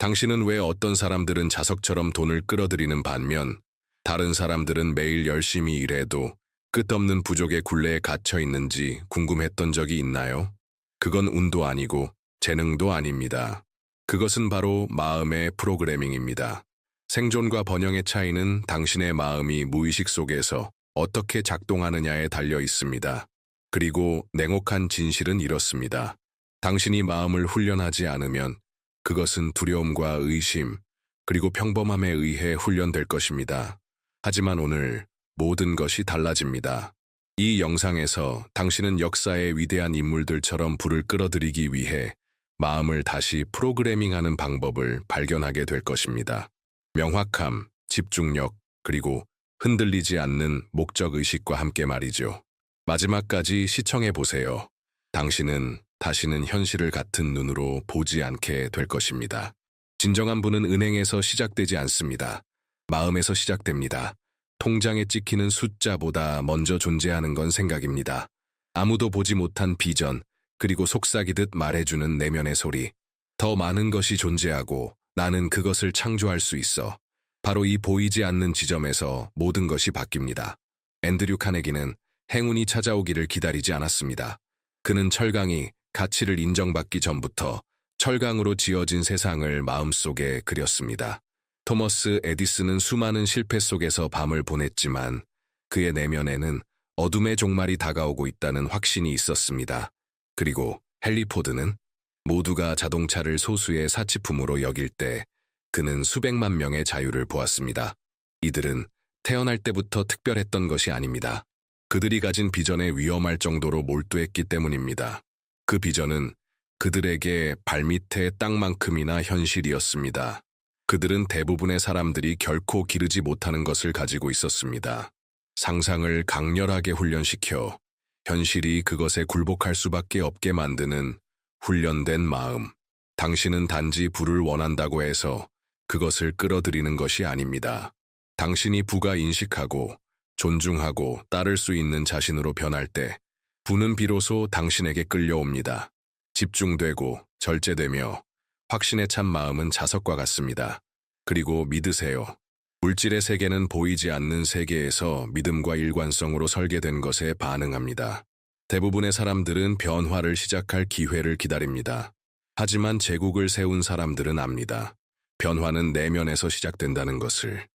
당신은 왜 어떤 사람들은 자석처럼 돈을 끌어들이는 반면 다른 사람들은 매일 열심히 일해도 끝없는 부족의 굴레에 갇혀 있는지 궁금했던 적이 있나요? 그건 운도 아니고 재능도 아닙니다. 그것은 바로 마음의 프로그래밍입니다. 생존과 번영의 차이는 당신의 마음이 무의식 속에서 어떻게 작동하느냐에 달려 있습니다. 그리고 냉혹한 진실은 이렇습니다. 당신이 마음을 훈련하지 않으면 그것은 두려움과 의심, 그리고 평범함에 의해 훈련될 것입니다. 하지만 오늘 모든 것이 달라집니다. 이 영상에서 당신은 역사의 위대한 인물들처럼 불을 끌어들이기 위해 마음을 다시 프로그래밍하는 방법을 발견하게 될 것입니다. 명확함, 집중력, 그리고 흔들리지 않는 목적의식과 함께 말이죠. 마지막까지 시청해 보세요. 당신은 다시는 현실을 같은 눈으로 보지 않게 될 것입니다. 진정한 부는 은행에서 시작되지 않습니다. 마음에서 시작됩니다. 통장에 찍히는 숫자보다 먼저 존재하는 건 생각입니다. 아무도 보지 못한 비전, 그리고 속삭이듯 말해주는 내면의 소리. 더 많은 것이 존재하고 나는 그것을 창조할 수 있어. 바로 이 보이지 않는 지점에서 모든 것이 바뀝니다. 앤드류 카네기는 행운이 찾아오기를 기다리지 않았습니다. 그는 철강이 가치를 인정받기 전부터 철강으로 지어진 세상을 마음속에 그렸습니다. 토머스 에디슨은 수많은 실패 속에서 밤을 보냈지만 그의 내면에는 어둠의 종말이 다가오고 있다는 확신이 있었습니다. 그리고 헨리 포드는 모두가 자동차를 소수의 사치품으로 여길 때 그는 수백만 명의 자유를 보았습니다. 이들은 태어날 때부터 특별했던 것이 아닙니다. 그들이 가진 비전에 위험할 정도로 몰두했기 때문입니다. 그 비전은 그들에게 발밑의 땅만큼이나 현실이었습니다. 그들은 대부분의 사람들이 결코 기르지 못하는 것을 가지고 있었습니다. 상상을 강렬하게 훈련시켜 현실이 그것에 굴복할 수밖에 없게 만드는 훈련된 마음. 당신은 단지 부를 원한다고 해서 그것을 끌어들이는 것이 아닙니다. 당신이 부가 인식하고 존중하고 따를 수 있는 자신으로 변할 때 부는 비로소 당신에게 끌려옵니다. 집중되고 절제되며 확신에 찬 마음은 자석과 같습니다. 그리고 믿으세요. 물질의 세계는 보이지 않는 세계에서 믿음과 일관성으로 설계된 것에 반응합니다. 대부분의 사람들은 변화를 시작할 기회를 기다립니다. 하지만 제국을 세운 사람들은 압니다. 변화는 내면에서 시작된다는 것을.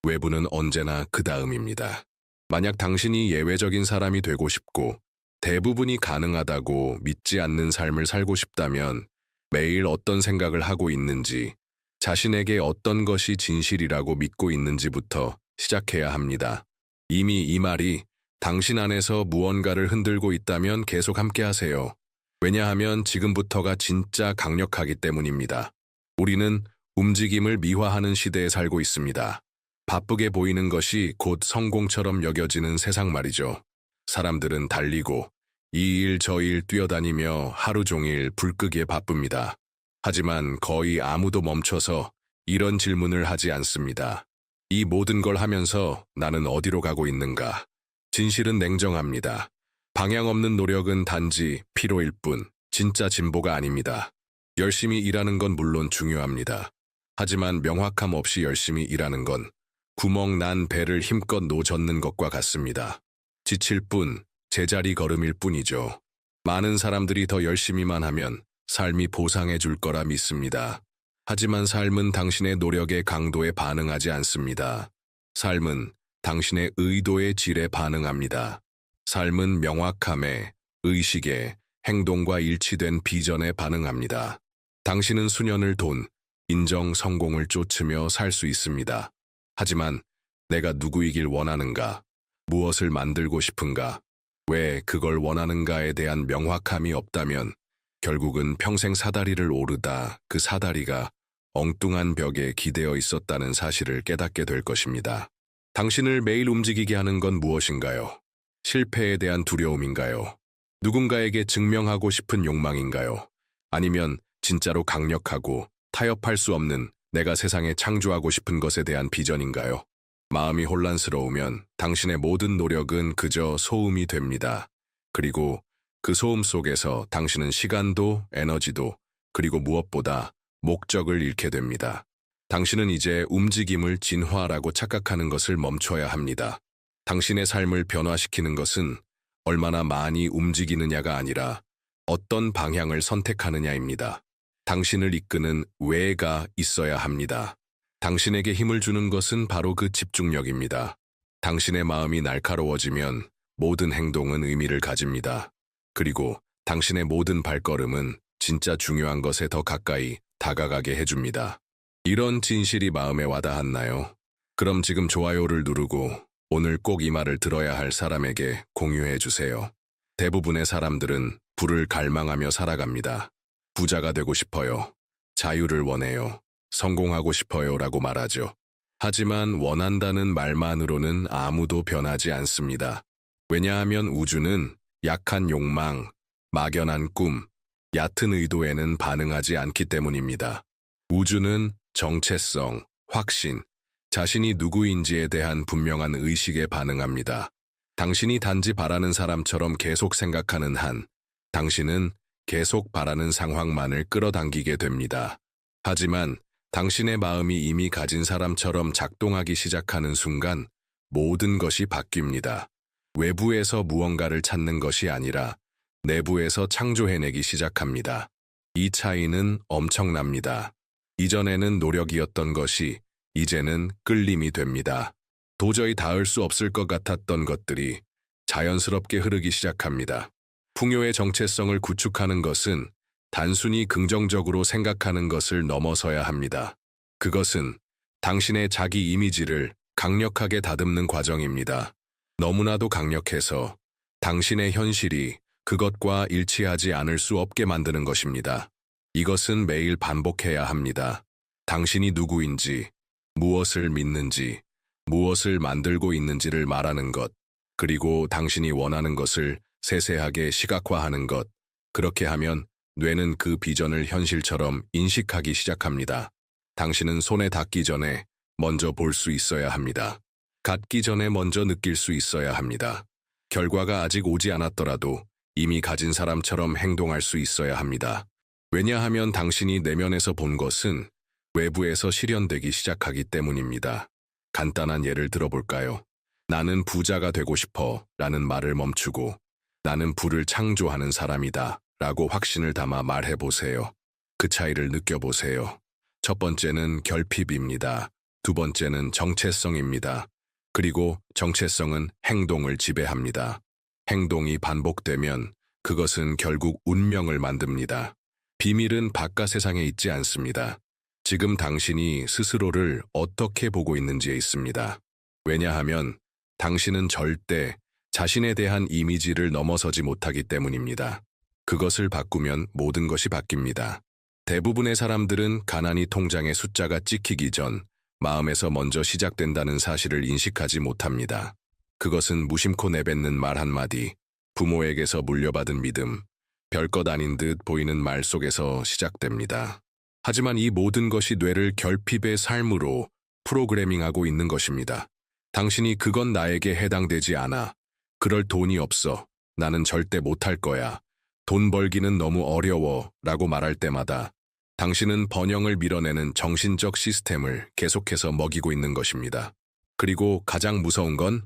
외부는 언제나 그 다음입니다. 만약 당신이 예외적인 사람이 되고 싶고 대부분이 가능하다고 믿지 않는 삶을 살고 싶다면 매일 어떤 생각을 하고 있는지, 자신에게 어떤 것이 진실이라고 믿고 있는지부터 시작해야 합니다. 이미 이 말이 당신 안에서 무언가를 흔들고 있다면 계속 함께 하세요. 왜냐하면 지금부터가 진짜 강력하기 때문입니다. 우리는 움직임을 미화하는 시대에 살고 있습니다. 바쁘게 보이는 것이 곧 성공처럼 여겨지는 세상 말이죠. 사람들은 달리고 이 일 저 일 뛰어다니며 하루 종일 불 끄기에 바쁩니다. 하지만 거의 아무도 멈춰서 이런 질문을 하지 않습니다. 이 모든 걸 하면서 나는 어디로 가고 있는가? 진실은 냉정합니다. 방향 없는 노력은 단지 피로일 뿐, 진짜 진보가 아닙니다. 열심히 일하는 건 물론 중요합니다. 하지만 명확함 없이 열심히 일하는 건 구멍 난 배를 힘껏 노젓는 것과 같습니다. 지칠 뿐, 제자리 걸음일 뿐이죠. 많은 사람들이 더 열심히만 하면 삶이 보상해 줄 거라 믿습니다. 하지만 삶은 당신의 노력의 강도에 반응하지 않습니다. 삶은 당신의 의도의 질에 반응합니다. 삶은 명확함에, 의식에, 행동과 일치된 비전에 반응합니다. 당신은 수년을 돈, 인정, 성공을 쫓으며 살 수 있습니다. 하지만 내가 누구이길 원하는가? 무엇을 만들고 싶은가? 왜 그걸 원하는가에 대한 명확함이 없다면 결국은 평생 사다리를 오르다 그 사다리가 엉뚱한 벽에 기대어 있었다는 사실을 깨닫게 될 것입니다. 당신을 매일 움직이게 하는 건 무엇인가요? 실패에 대한 두려움인가요? 누군가에게 증명하고 싶은 욕망인가요? 아니면 진짜로 강력하고 타협할 수 없는 내가 세상에 창조하고 싶은 것에 대한 비전인가요? 마음이 혼란스러우면 당신의 모든 노력은 그저 소음이 됩니다. 그리고 그 소음 속에서 당신은 시간도, 에너지도, 그리고 무엇보다 목적을 잃게 됩니다. 당신은 이제 움직임을 진화라고 착각하는 것을 멈춰야 합니다. 당신의 삶을 변화시키는 것은 얼마나 많이 움직이느냐가 아니라 어떤 방향을 선택하느냐입니다. 당신을 이끄는 왜가 있어야 합니다. 당신에게 힘을 주는 것은 바로 그 집중력입니다. 당신의 마음이 날카로워지면 모든 행동은 의미를 가집니다. 그리고 당신의 모든 발걸음은 진짜 중요한 것에 더 가까이 다가가게 해줍니다. 이런 진실이 마음에 와닿았나요? 그럼 지금 좋아요를 누르고 오늘 꼭 이 말을 들어야 할 사람에게 공유해 주세요. 대부분의 사람들은 부를 갈망하며 살아갑니다. 부자가 되고 싶어요. 자유를 원해요. 성공하고 싶어요 라고 말하죠. 하지만 원한다는 말만으로는 아무도 변하지 않습니다. 왜냐하면 우주는 약한 욕망, 막연한 꿈, 얕은 의도에는 반응하지 않기 때문입니다. 우주는 정체성, 확신, 자신이 누구인지에 대한 분명한 의식에 반응합니다. 당신이 단지 바라는 사람처럼 계속 생각하는 한, 당신은 계속 바라는 상황만을 끌어당기게 됩니다. 하지만 당신의 마음이 이미 가진 사람처럼 작동하기 시작하는 순간 모든 것이 바뀝니다. 외부에서 무언가를 찾는 것이 아니라 내부에서 창조해내기 시작합니다. 이 차이는 엄청납니다. 이전에는 노력이었던 것이 이제는 끌림이 됩니다. 도저히 닿을 수 없을 것 같았던 것들이 자연스럽게 흐르기 시작합니다. 풍요의 정체성을 구축하는 것은 단순히 긍정적으로 생각하는 것을 넘어서야 합니다. 그것은 당신의 자기 이미지를 강력하게 다듬는 과정입니다. 너무나도 강력해서 당신의 현실이 그것과 일치하지 않을 수 없게 만드는 것입니다. 이것은 매일 반복해야 합니다. 당신이 누구인지, 무엇을 믿는지, 무엇을 만들고 있는지를 말하는 것, 그리고 당신이 원하는 것을 세세하게 시각화하는 것. 그렇게 하면 뇌는 그 비전을 현실처럼 인식하기 시작합니다. 당신은 손에 닿기 전에 먼저 볼 수 있어야 합니다. 갖기 전에 먼저 느낄 수 있어야 합니다. 결과가 아직 오지 않았더라도 이미 가진 사람처럼 행동할 수 있어야 합니다. 왜냐하면 당신이 내면에서 본 것은 외부에서 실현되기 시작하기 때문입니다. 간단한 예를 들어볼까요? 나는 부자가 되고 싶어 라는 말을 멈추고 나는 부를 창조하는 사람이다 라고 확신을 담아 말해보세요. 그 차이를 느껴보세요. 첫 번째는 결핍입니다. 두 번째는 정체성입니다. 그리고 정체성은 행동을 지배합니다. 행동이 반복되면 그것은 결국 운명을 만듭니다. 비밀은 바깥 세상에 있지 않습니다. 지금 당신이 스스로를 어떻게 보고 있는지에 있습니다. 왜냐하면 당신은 절대 자신에 대한 이미지를 넘어서지 못하기 때문입니다. 그것을 바꾸면 모든 것이 바뀝니다. 대부분의 사람들은 가난이 통장의 숫자가 찍히기 전 마음에서 먼저 시작된다는 사실을 인식하지 못합니다. 그것은 무심코 내뱉는 말 한마디, 부모에게서 물려받은 믿음, 별것 아닌 듯 보이는 말 속에서 시작됩니다. 하지만 이 모든 것이 뇌를 결핍의 삶으로 프로그래밍하고 있는 것입니다. 당신이 그건 나에게 해당되지 않아. 그럴 돈이 없어. 나는 절대 못할 거야. 돈 벌기는 너무 어려워 라고 말할 때마다 당신은 번영을 밀어내는 정신적 시스템을 계속해서 먹이고 있는 것입니다. 그리고 가장 무서운 건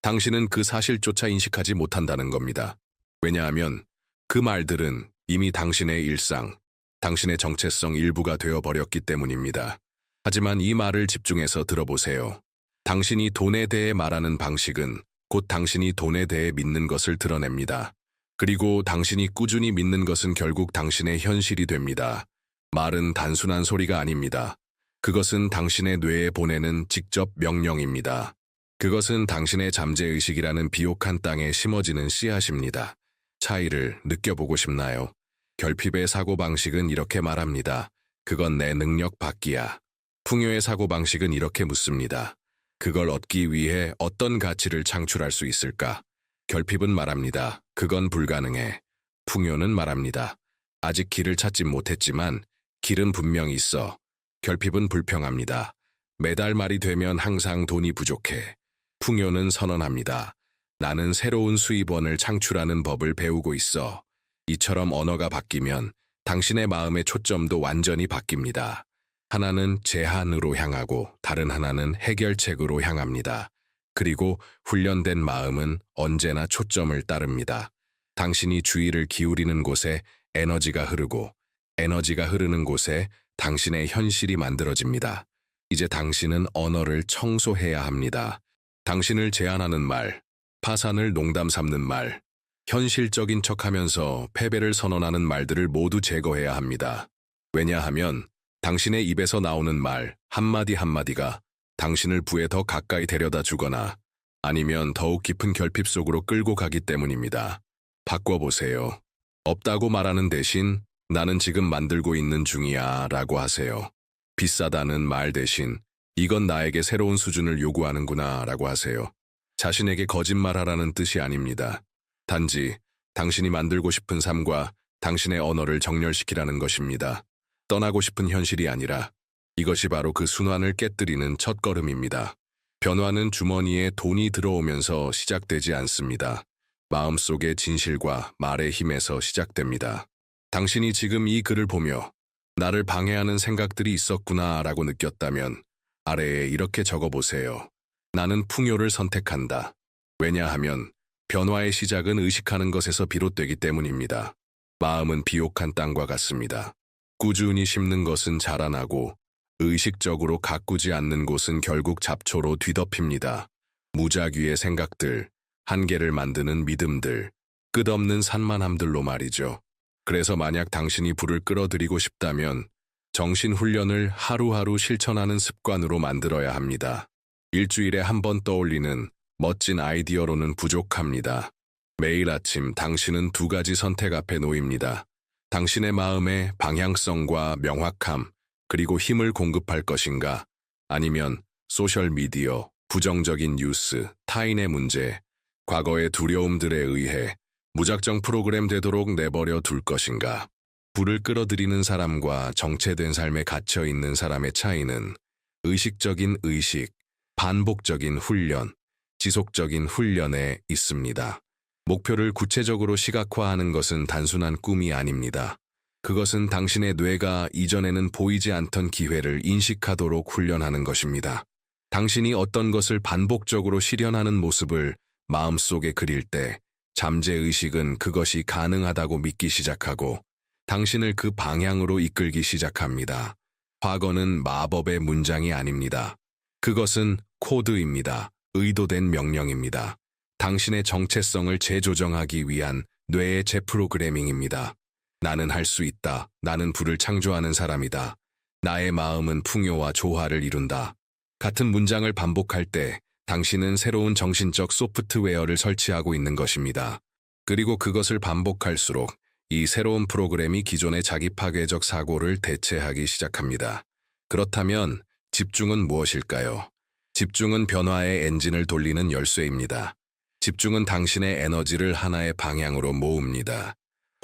당신은 그 사실조차 인식하지 못한다는 겁니다. 왜냐하면 그 말들은 이미 당신의 일상, 당신의 정체성 일부가 되어버렸기 때문입니다. 하지만 이 말을 집중해서 들어보세요. 당신이 돈에 대해 말하는 방식은 곧 당신이 돈에 대해 믿는 것을 드러냅니다. 그리고 당신이 꾸준히 믿는 것은 결국 당신의 현실이 됩니다. 말은 단순한 소리가 아닙니다. 그것은 당신의 뇌에 보내는 직접 명령입니다. 그것은 당신의 잠재의식이라는 비옥한 땅에 심어지는 씨앗입니다. 차이를 느껴보고 싶나요? 결핍의 사고방식은 이렇게 말합니다. 그건 내 능력 밖이야. 풍요의 사고방식은 이렇게 묻습니다. 그걸 얻기 위해 어떤 가치를 창출할 수 있을까? 결핍은 말합니다. 그건 불가능해. 풍요는 말합니다. 아직 길을 찾지 못했지만 길은 분명히 있어. 결핍은 불평합니다. 매달 말이 되면 항상 돈이 부족해. 풍요는 선언합니다. 나는 새로운 수입원을 창출하는 법을 배우고 있어. 이처럼 언어가 바뀌면 당신의 마음의 초점도 완전히 바뀝니다. 하나는 제한으로 향하고 다른 하나는 해결책으로 향합니다. 그리고 훈련된 마음은 언제나 초점을 따릅니다. 당신이 주의를 기울이는 곳에 에너지가 흐르고 에너지가 흐르는 곳에 당신의 현실이 만들어집니다. 이제 당신은 언어를 청소해야 합니다. 당신을 제안하는 말, 파산을 농담 삼는 말, 현실적인 척하면서 패배를 선언하는 말들을 모두 제거해야 합니다. 왜냐하면 당신의 입에서 나오는 말 한마디 한마디가 당신을 부에 더 가까이 데려다 주거나 아니면 더욱 깊은 결핍 속으로 끌고 가기 때문입니다. 바꿔보세요. 없다고 말하는 대신 나는 지금 만들고 있는 중이야 라고 하세요. 비싸다는 말 대신 이건 나에게 새로운 수준을 요구하는구나 라고 하세요. 자신에게 거짓말하라는 뜻이 아닙니다. 단지 당신이 만들고 싶은 삶과 당신의 언어를 정렬시키라는 것입니다. 떠나고 싶은 현실이 아니라 이것이 바로 그 순환을 깨뜨리는 첫걸음입니다. 변화는 주머니에 돈이 들어오면서 시작되지 않습니다. 마음속의 진실과 말의 힘에서 시작됩니다. 당신이 지금 이 글을 보며 나를 방해하는 생각들이 있었구나 라고 느꼈다면 아래에 이렇게 적어보세요. 나는 풍요를 선택한다. 왜냐하면 변화의 시작은 의식하는 것에서 비롯되기 때문입니다. 마음은 비옥한 땅과 같습니다. 꾸준히 심는 것은 자라나고 의식적으로 가꾸지 않는 곳은 결국 잡초로 뒤덮입니다. 무작위의 생각들, 한계를 만드는 믿음들, 끝없는 산만함들로 말이죠. 그래서 만약 당신이 불을 끌어들이고 싶다면 정신훈련을 하루하루 실천하는 습관으로 만들어야 합니다. 일주일에 한 번 떠올리는 멋진 아이디어로는 부족합니다. 매일 아침 당신은 두 가지 선택 앞에 놓입니다. 당신의 마음에 방향성과 명확함, 그리고 힘을 공급할 것인가, 아니면 소셜미디어, 부정적인 뉴스, 타인의 문제, 과거의 두려움들에 의해 무작정 프로그램 되도록 내버려 둘 것인가. 불을 끌어들이는 사람과 정체된 삶에 갇혀 있는 사람의 차이는 의식적인 의식, 반복적인 훈련, 지속적인 훈련에 있습니다. 목표를 구체적으로 시각화하는 것은 단순한 꿈이 아닙니다. 그것은 당신의 뇌가 이전에는 보이지 않던 기회를 인식하도록 훈련하는 것입니다. 당신이 어떤 것을 반복적으로 실현하는 모습을 마음속에 그릴 때 잠재의식은 그것이 가능하다고 믿기 시작하고 당신을 그 방향으로 이끌기 시작합니다. 과거는 마법의 문장이 아닙니다. 그것은 코드입니다. 의도된 명령입니다. 당신의 정체성을 재조정하기 위한 뇌의 재프로그래밍입니다. 나는 할 수 있다. 나는 불을 창조하는 사람이다. 나의 마음은 풍요와 조화를 이룬다. 같은 문장을 반복할 때 당신은 새로운 정신적 소프트웨어를 설치하고 있는 것입니다. 그리고 그것을 반복할수록 이 새로운 프로그램이 기존의 자기 파괴적 사고를 대체하기 시작합니다. 그렇다면 집중은 무엇일까요? 집중은 변화의 엔진을 돌리는 열쇠입니다. 집중은 당신의 에너지를 하나의 방향으로 모읍니다.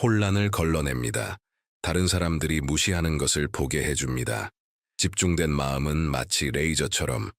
혼란을 걸러냅니다. 다른 사람들이 무시하는 것을 보게 해줍니다. 집중된 마음은 마치 레이저처럼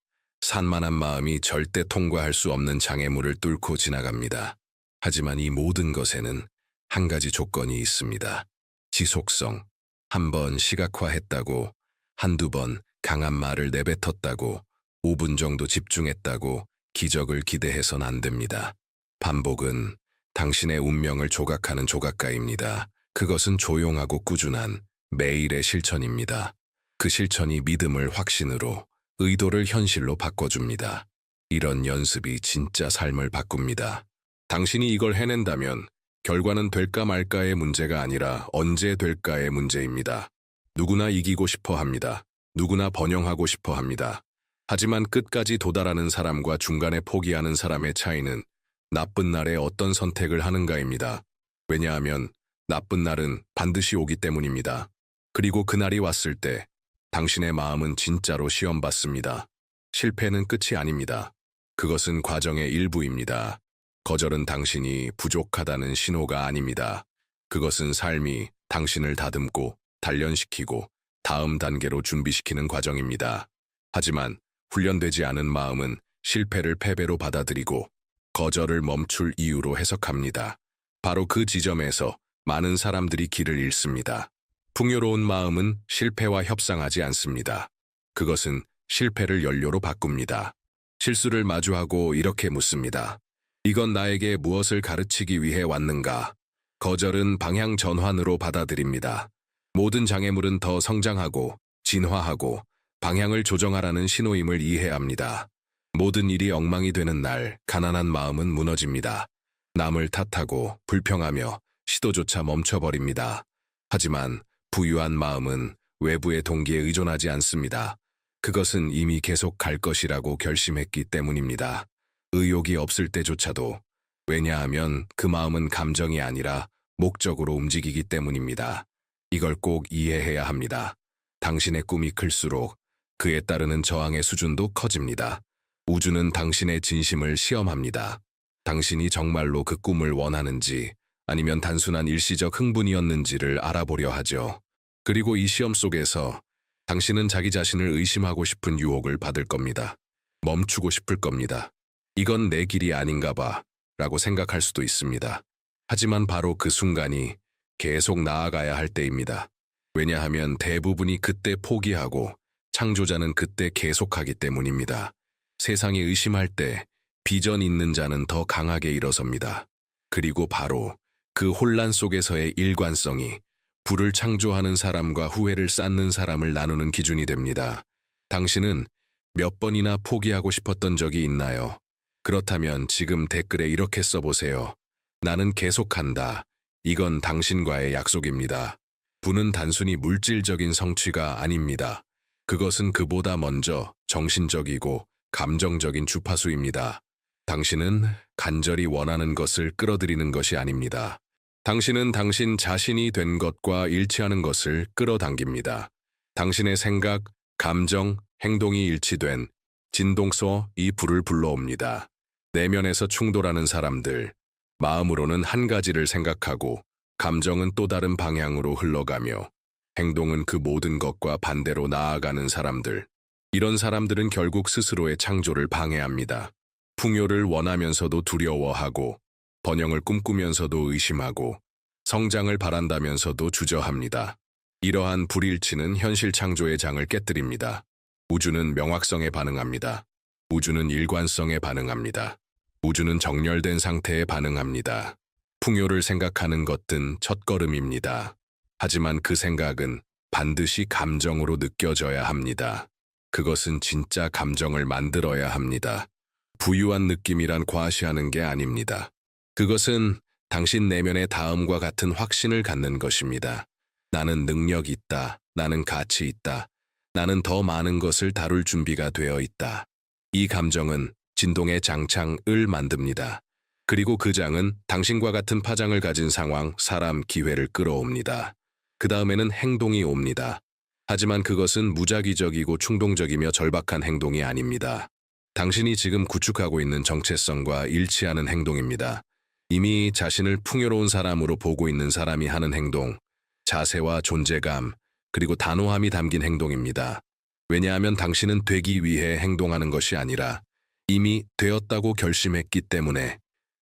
산만한 마음이 절대 통과할 수 없는 장애물을 뚫고 지나갑니다. 하지만 이 모든 것에는 한 가지 조건이 있습니다. 지속성. 한 번 시각화했다고, 한두 번 강한 말을 내뱉었다고, 5분 정도 집중했다고 기적을 기대해선 안 됩니다. 반복은 당신의 운명을 조각하는 조각가입니다. 그것은 조용하고 꾸준한 매일의 실천입니다. 그 실천이 믿음을 확신으로, 의도를 현실로 바꿔줍니다. 이런 연습이 진짜 삶을 바꿉니다. 당신이 이걸 해낸다면 결과는 될까 말까의 문제가 아니라 언제 될까의 문제입니다. 누구나 이기고 싶어 합니다. 누구나 번영하고 싶어 합니다. 하지만 끝까지 도달하는 사람과 중간에 포기하는 사람의 차이는 나쁜 날에 어떤 선택을 하는가입니다. 왜냐하면 나쁜 날은 반드시 오기 때문입니다. 그리고 그날이 왔을 때 당신의 마음은 진짜로 시험받습니다. 실패는 끝이 아닙니다. 그것은 과정의 일부입니다. 거절은 당신이 부족하다는 신호가 아닙니다. 그것은 삶이 당신을 다듬고 단련시키고 다음 단계로 준비시키는 과정입니다. 하지만 훈련되지 않은 마음은 실패를 패배로 받아들이고 거절을 멈출 이유로 해석합니다. 바로 그 지점에서 많은 사람들이 길을 잃습니다. 풍요로운 마음은 실패와 협상하지 않습니다. 그것은 실패를 연료로 바꿉니다. 실수를 마주하고 이렇게 묻습니다. 이건 나에게 무엇을 가르치기 위해 왔는가? 거절은 방향 전환으로 받아들입니다. 모든 장애물은 더 성장하고 진화하고 방향을 조정하라는 신호임을 이해합니다. 모든 일이 엉망이 되는 날 가난한 마음은 무너집니다. 남을 탓하고 불평하며 시도조차 멈춰버립니다. 하지만 부유한 마음은 외부의 동기에 의존하지 않습니다. 그것은 이미 계속 갈 것이라고 결심했기 때문입니다. 의욕이 없을 때조차도. 왜냐하면 그 마음은 감정이 아니라 목적으로 움직이기 때문입니다. 이걸 꼭 이해해야 합니다. 당신의 꿈이 클수록 그에 따르는 저항의 수준도 커집니다. 우주는 당신의 진심을 시험합니다. 당신이 정말로 그 꿈을 원하는지 아니면 단순한 일시적 흥분이었는지를 알아보려 하죠. 그리고 이 시험 속에서 당신은 자기 자신을 의심하고 싶은 유혹을 받을 겁니다. 멈추고 싶을 겁니다. 이건 내 길이 아닌가 봐 라고 생각할 수도 있습니다. 하지만 바로 그 순간이 계속 나아가야 할 때입니다. 왜냐하면 대부분이 그때 포기하고 창조자는 그때 계속하기 때문입니다. 세상이 의심할 때 비전 있는 자는 더 강하게 일어섭니다. 그리고 바로 그 혼란 속에서의 일관성이 불을 창조하는 사람과 후회를 쌓는 사람을 나누는 기준이 됩니다. 당신은 몇 번이나 포기하고 싶었던 적이 있나요? 그렇다면 지금 댓글에 이렇게 써보세요. 나는 계속한다. 이건 당신과의 약속입니다. 부는 단순히 물질적인 성취가 아닙니다. 그것은 그보다 먼저 정신적이고 감정적인 주파수입니다. 당신은 간절히 원하는 것을 끌어들이는 것이 아닙니다. 당신은 당신 자신이 된 것과 일치하는 것을 끌어당깁니다. 당신의 생각, 감정, 행동이 일치된 진동서 이 불을 불러옵니다. 내면에서 충돌하는 사람들, 마음으로는 한 가지를 생각하고 감정은 또 다른 방향으로 흘러가며 행동은 그 모든 것과 반대로 나아가는 사람들. 이런 사람들은 결국 스스로의 창조를 방해합니다. 풍요를 원하면서도 두려워하고 번영을 꿈꾸면서도 의심하고 성장을 바란다면서도 주저합니다. 이러한 불일치는 현실 창조의 장을 깨뜨립니다. 우주는 명확성에 반응합니다. 우주는 일관성에 반응합니다. 우주는 정렬된 상태에 반응합니다. 풍요를 생각하는 것은 첫걸음입니다. 하지만 그 생각은 반드시 감정으로 느껴져야 합니다. 그것은 진짜 감정을 만들어야 합니다. 부유한 느낌이란 과시하는 게 아닙니다. 그것은 당신 내면의 다음과 같은 확신을 갖는 것입니다. 나는 능력이 있다. 나는 가치 있다. 나는 더 많은 것을 다룰 준비가 되어 있다. 이 감정은 진동의 장창을 만듭니다. 그리고 그 장은 당신과 같은 파장을 가진 상황, 사람, 기회를 끌어옵니다. 그 다음에는 행동이 옵니다. 하지만 그것은 무작위적이고 충동적이며 절박한 행동이 아닙니다. 당신이 지금 구축하고 있는 정체성과 일치하는 행동입니다. 이미 자신을 풍요로운 사람으로 보고 있는 사람이 하는 행동, 자세와 존재감, 그리고 단호함이 담긴 행동입니다. 왜냐하면 당신은 되기 위해 행동하는 것이 아니라 이미 되었다고 결심했기 때문에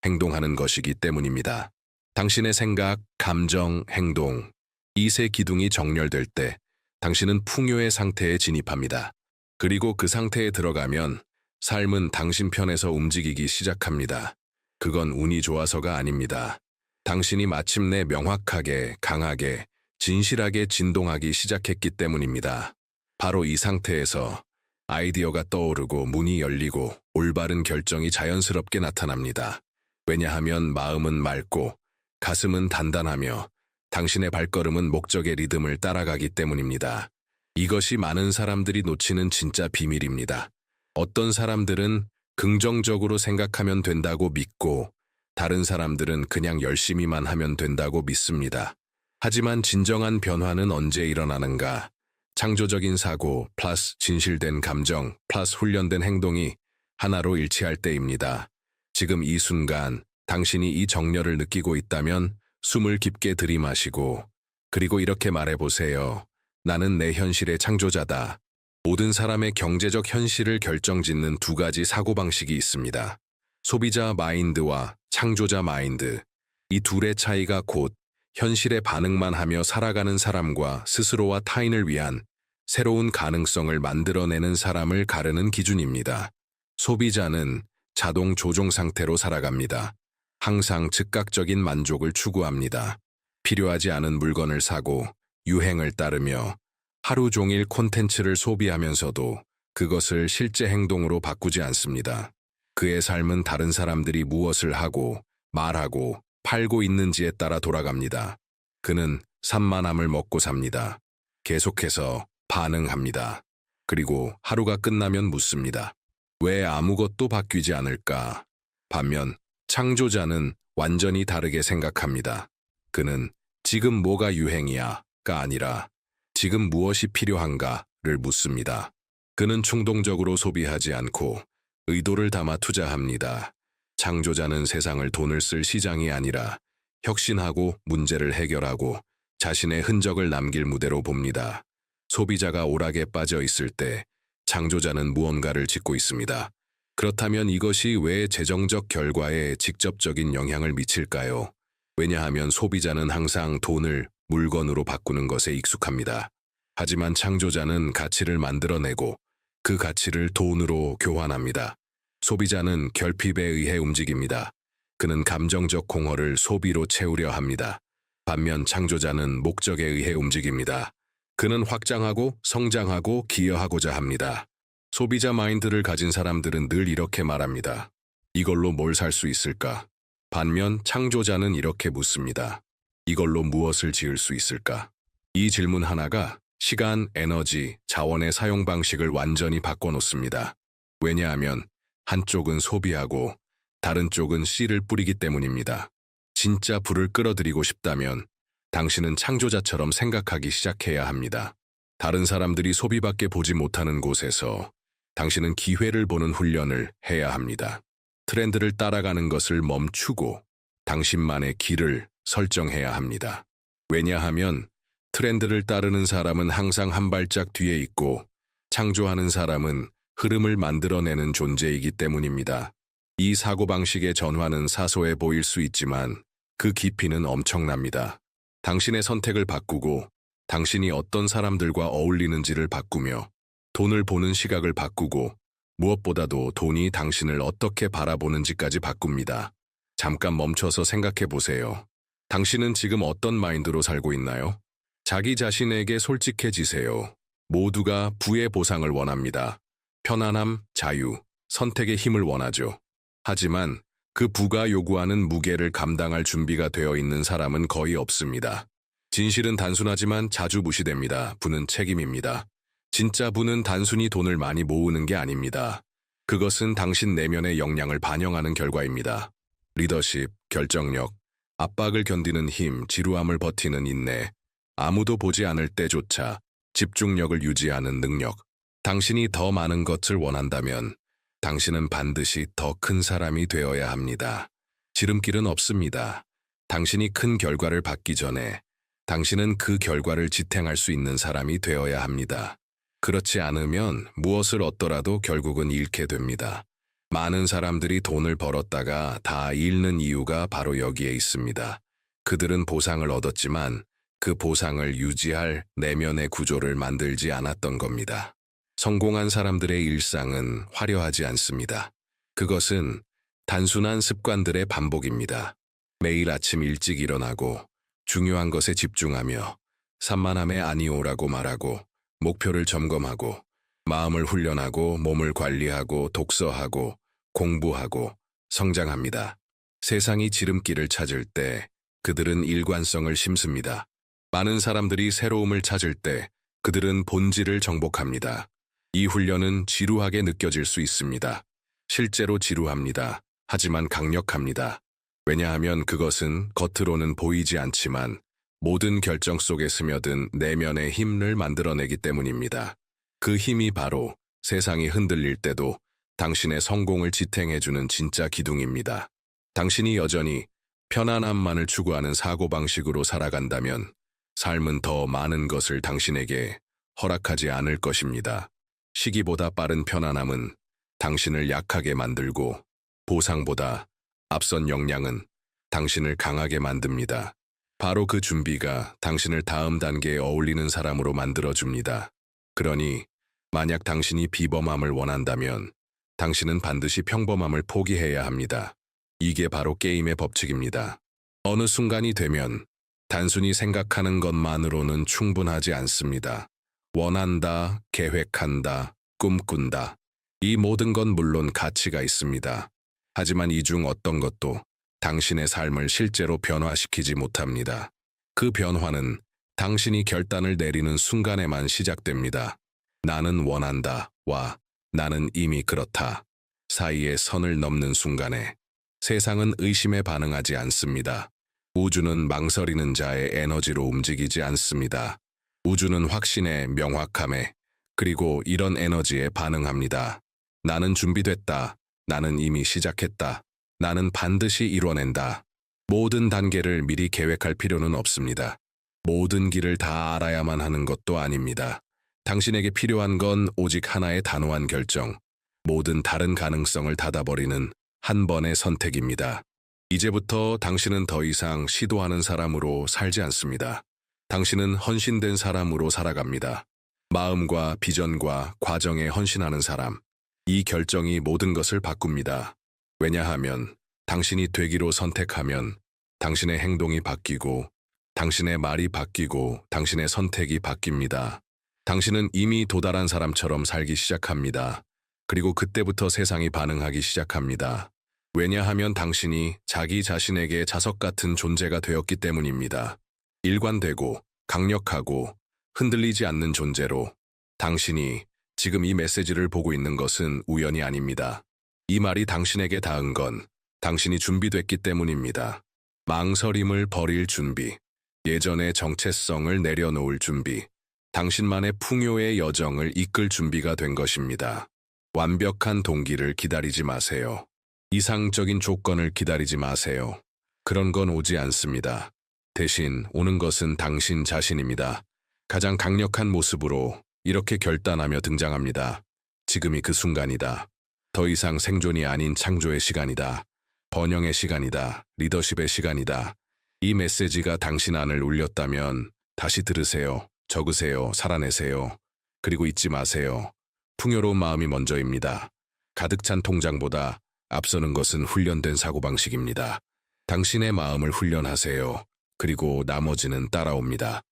행동하는 것이기 때문입니다. 당신의 생각, 감정, 행동, 이 세 기둥이 정렬될 때 당신은 풍요의 상태에 진입합니다. 그리고 그 상태에 들어가면 삶은 당신 편에서 움직이기 시작합니다. 그건 운이 좋아서가 아닙니다. 당신이 마침내 명확하게, 강하게, 진실하게 진동하기 시작했기 때문입니다. 바로 이 상태에서 아이디어가 떠오르고 문이 열리고 올바른 결정이 자연스럽게 나타납니다. 왜냐하면 마음은 맑고 가슴은 단단하며 당신의 발걸음은 목적의 리듬을 따라가기 때문입니다. 이것이 많은 사람들이 놓치는 진짜 비밀입니다. 어떤 사람들은 긍정적으로 생각하면 된다고 믿고 다른 사람들은 그냥 열심히만 하면 된다고 믿습니다. 하지만 진정한 변화는 언제 일어나는가? 창조적인 사고 플러스 진실된 감정 플러스 훈련된 행동이 하나로 일치할 때입니다. 지금 이 순간 당신이 이 정열을 느끼고 있다면 숨을 깊게 들이마시고 그리고 이렇게 말해보세요. 나는 내 현실의 창조자다. 모든 사람의 경제적 현실을 결정짓는 두 가지 사고방식이 있습니다. 소비자 마인드와 창조자 마인드. 이 둘의 차이가 곧 현실에 반응만 하며 살아가는 사람과 스스로와 타인을 위한 새로운 가능성을 만들어내는 사람을 가르는 기준입니다. 소비자는 자동 조종 상태로 살아갑니다. 항상 즉각적인 만족을 추구합니다. 필요하지 않은 물건을 사고 유행을 따르며 하루 종일 콘텐츠를 소비하면서도 그것을 실제 행동으로 바꾸지 않습니다. 그의 삶은 다른 사람들이 무엇을 하고 말하고 팔고 있는지에 따라 돌아갑니다. 그는 산만함을 먹고 삽니다. 계속해서 반응합니다. 그리고 하루가 끝나면 묻습니다. 왜 아무것도 바뀌지 않을까? 반면 창조자는 완전히 다르게 생각합니다. 그는 지금 뭐가 유행이야가 아니라 지금 무엇이 필요한가를 묻습니다. 그는 충동적으로 소비하지 않고 의도를 담아 투자합니다. 창조자는 세상을 돈을 쓸 시장이 아니라 혁신하고 문제를 해결하고 자신의 흔적을 남길 무대로 봅니다. 소비자가 오락에 빠져 있을 때 창조자는 무언가를 짓고 있습니다. 그렇다면 이것이 왜 재정적 결과에 직접적인 영향을 미칠까요? 왜냐하면 소비자는 항상 돈을 물건으로 바꾸는 것에 익숙합니다. 하지만 창조자는 가치를 만들어내고 그 가치를 돈으로 교환합니다. 소비자는 결핍에 의해 움직입니다. 그는 감정적 공허를 소비로 채우려 합니다. 반면 창조자는 목적에 의해 움직입니다. 그는 확장하고 성장하고 기여하고자 합니다. 소비자 마인드를 가진 사람들은 늘 이렇게 말합니다. 이걸로 뭘 살 수 있을까? 반면 창조자는 이렇게 묻습니다. 이걸로 무엇을 지을 수 있을까? 이 질문 하나가 시간, 에너지, 자원의 사용 방식을 완전히 바꿔놓습니다. 왜냐하면 한쪽은 소비하고 다른 쪽은 씨를 뿌리기 때문입니다. 진짜 불을 끌어들이고 싶다면 당신은 창조자처럼 생각하기 시작해야 합니다. 다른 사람들이 소비밖에 보지 못하는 곳에서 당신은 기회를 보는 훈련을 해야 합니다. 트렌드를 따라가는 것을 멈추고 당신만의 길을 설정해야 합니다. 왜냐하면 트렌드를 따르는 사람은 항상 한 발짝 뒤에 있고 창조하는 사람은 흐름을 만들어내는 존재이기 때문입니다. 이 사고방식의 전환은 사소해 보일 수 있지만 그 깊이는 엄청납니다. 당신의 선택을 바꾸고 당신이 어떤 사람들과 어울리는지를 바꾸며 돈을 보는 시각을 바꾸고 무엇보다도 돈이 당신을 어떻게 바라보는지까지 바꿉니다. 잠깐 멈춰서 생각해 보세요. 당신은 지금 어떤 마인드로 살고 있나요? 자기 자신에게 솔직해지세요. 모두가 부의 보상을 원합니다. 편안함, 자유, 선택의 힘을 원하죠. 하지만 그 부가 요구하는 무게를 감당할 준비가 되어 있는 사람은 거의 없습니다. 진실은 단순하지만 자주 무시됩니다. 부는 책임입니다. 진짜 부는 단순히 돈을 많이 모으는 게 아닙니다. 그것은 당신 내면의 역량을 반영하는 결과입니다. 리더십, 결정력, 압박을 견디는 힘, 지루함을 버티는 인내, 아무도 보지 않을 때조차 집중력을 유지하는 능력. 당신이 더 많은 것을 원한다면 당신은 반드시 더 큰 사람이 되어야 합니다. 지름길은 없습니다. 당신이 큰 결과를 받기 전에 당신은 그 결과를 지탱할 수 있는 사람이 되어야 합니다. 그렇지 않으면 무엇을 얻더라도 결국은 잃게 됩니다. 많은 사람들이 돈을 벌었다가 다 잃는 이유가 바로 여기에 있습니다. 그들은 보상을 얻었지만 그 보상을 유지할 내면의 구조를 만들지 않았던 겁니다. 성공한 사람들의 일상은 화려하지 않습니다. 그것은 단순한 습관들의 반복입니다. 매일 아침 일찍 일어나고 중요한 것에 집중하며 산만함에 아니오라고 말하고 목표를 점검하고 마음을 훈련하고 몸을 관리하고 독서하고 공부하고 성장합니다. 세상이 지름길을 찾을 때 그들은 일관성을 심습니다. 많은 사람들이 새로움을 찾을 때 그들은 본질을 정복합니다. 이 훈련은 지루하게 느껴질 수 있습니다. 실제로 지루합니다. 하지만 강력합니다. 왜냐하면 그것은 겉으로는 보이지 않지만 모든 결정 속에 스며든 내면의 힘을 만들어내기 때문입니다. 그 힘이 바로 세상이 흔들릴 때도 당신의 성공을 지탱해주는 진짜 기둥입니다. 당신이 여전히 편안함만을 추구하는 사고방식으로 살아간다면 삶은 더 많은 것을 당신에게 허락하지 않을 것입니다. 시기보다 빠른 편안함은 당신을 약하게 만들고 보상보다 앞선 역량은 당신을 강하게 만듭니다. 바로 그 준비가 당신을 다음 단계에 어울리는 사람으로 만들어줍니다. 그러니 만약 당신이 비범함을 원한다면 당신은 반드시 평범함을 포기해야 합니다. 이게 바로 게임의 법칙입니다. 어느 순간이 되면 단순히 생각하는 것만으로는 충분하지 않습니다. 원한다, 계획한다, 꿈꾼다. 이 모든 건 물론 가치가 있습니다. 하지만 이 중 어떤 것도 당신의 삶을 실제로 변화시키지 못합니다. 그 변화는 당신이 결단을 내리는 순간에만 시작됩니다. 나는 원한다와 나는 이미 그렇다 사이의 선을 넘는 순간에 세상은 의심에 반응하지 않습니다. 우주는 망설이는 자의 에너지로 움직이지 않습니다. 우주는 확신에, 명확함에, 그리고 이런 에너지에 반응합니다. 나는 준비됐다. 나는 이미 시작했다. 나는 반드시 이뤄낸다. 모든 단계를 미리 계획할 필요는 없습니다. 모든 길을 다 알아야만 하는 것도 아닙니다. 당신에게 필요한 건 오직 하나의 단호한 결정, 모든 다른 가능성을 닫아버리는 한 번의 선택입니다. 이제부터 당신은 더 이상 시도하는 사람으로 살지 않습니다. 당신은 헌신된 사람으로 살아갑니다. 마음과 비전과 과정에 헌신하는 사람. 이 결정이 모든 것을 바꿉니다. 왜냐하면 당신이 되기로 선택하면 당신의 행동이 바뀌고 당신의 말이 바뀌고 당신의 선택이 바뀝니다. 당신은 이미 도달한 사람처럼 살기 시작합니다. 그리고 그때부터 세상이 반응하기 시작합니다. 왜냐하면 당신이 자기 자신에게 자석 같은 존재가 되었기 때문입니다. 일관되고 강력하고 흔들리지 않는 존재로 당신이 지금 이 메시지를 보고 있는 것은 우연이 아닙니다. 이 말이 당신에게 닿은 건 당신이 준비됐기 때문입니다. 망설임을 버릴 준비, 예전의 정체성을 내려놓을 준비, 당신만의 풍요의 여정을 이끌 준비가 된 것입니다. 완벽한 동기를 기다리지 마세요. 이상적인 조건을 기다리지 마세요. 그런 건 오지 않습니다. 대신 오는 것은 당신 자신입니다. 가장 강력한 모습으로 이렇게 결단하며 등장합니다. 지금이 그 순간이다. 더 이상 생존이 아닌 창조의 시간이다. 번영의 시간이다. 리더십의 시간이다. 이 메시지가 당신 안을 울렸다면 다시 들으세요. 적으세요. 살아내세요. 그리고 잊지 마세요. 풍요로운 마음이 먼저입니다. 가득 찬 통장보다 앞서는 것은 훈련된 사고방식입니다. 당신의 마음을 훈련하세요. 그리고 나머지는 따라옵니다.